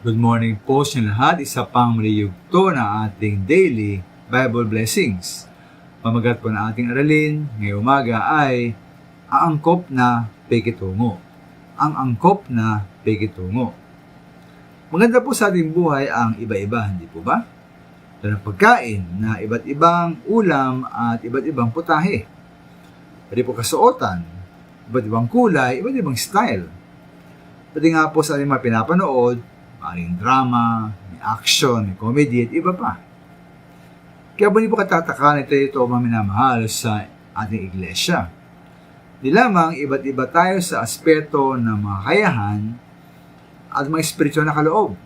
Good morning po sa lahat. Isa pang maliyugto na ating daily Bible blessings. Pamagat po na ating aralin ngayong umaga ay ang angkop na pekitungo. Ang angkop na pekitungo. Maganda po sa ating buhay ang iba-iba, hindi po ba? Ito ng pagkain na iba't ibang ulam at iba't ibang putahe. Pwede po kasuotan, iba't ibang kulay, iba't ibang style. Pwede nga po sa ating mga pinapanood, maaaring drama, may action, may comedy, at iba pa. Kaya ba hindi po katataka na ito maminamahal sa ating iglesia? Di lamang iba't iba tayo sa aspeto ng mga kayahan at mga espiritual na kaloob.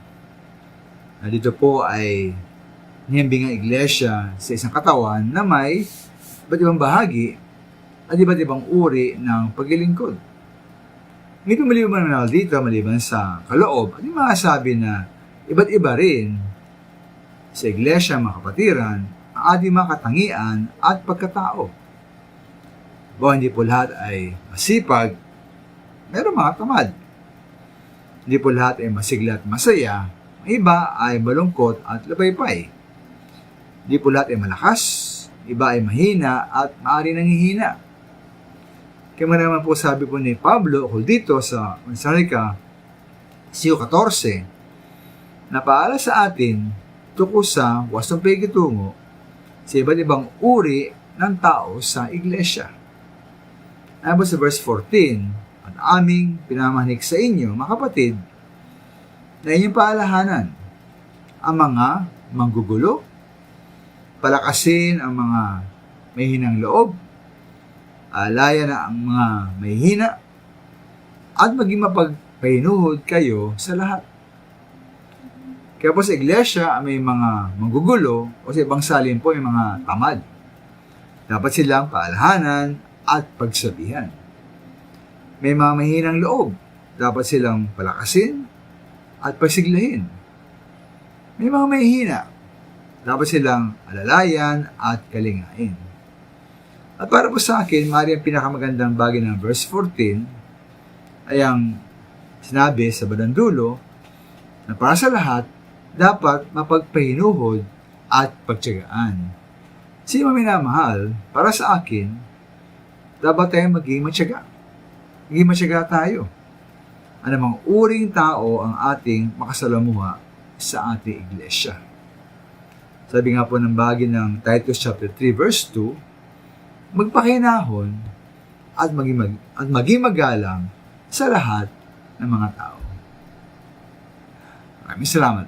Na dito po ay niyambing ang iglesia sa isang katawan na may iba't ibang bahagi at iba't ibang uri ng paglilingkod. Hindi maliban na dito, maliban sa kaloob, at yung masasabi na iba't iba rin sa iglesia, mga kapatiran, ang ating mga katangian at pagkatao. Hindi po lahat ay masipag, meron mga tamad. Hindi po lahat ay masigla at masaya, ang iba ay malungkot at labaypay. Hindi po lahat ay malakas, iba ay mahina at maaari nanghihina. Kaya naman po sabi po ni Pablo dito sa Thessalonica 5:14 na paala sa atin tungkol sa wastong pekitungo sa iba't ibang uri ng tao sa iglesia. Ayon sa verse 14, at aming pinamanik sa inyo, mga kapatid, na inyong paalahanan ang mga manggugulo, palakasin ang mga may hinang loob, alaya na ang mga may hina, at maging mapagpahinuhod kayo sa lahat. Kaya po sa iglesia, may mga manggugulo o sa ibang salin po may mga tamad. Dapat silang paalahanan at pagsabihan. May mga mahinang loob. Dapat silang palakasin at pasiglahin. May mga may hina. Dapat silang alalayan at kalingain. At para po sa akin, maaaring ang pinakamagandang bagay ng verse 14 ay ang sinabi sa badandulo na para sa lahat, dapat mapagpahinuhod at pagtiyagaan. Sino minamahal, para sa akin, dapat tayo maging matyaga. Maging matyaga tayo. Anumang uring tao ang ating makasalamuha sa ating iglesia. Sabi nga po ng bagay ng Titus chapter 3 verse 2, magpakinahon at maging magalang sa lahat ng mga tao. Maraming salamat.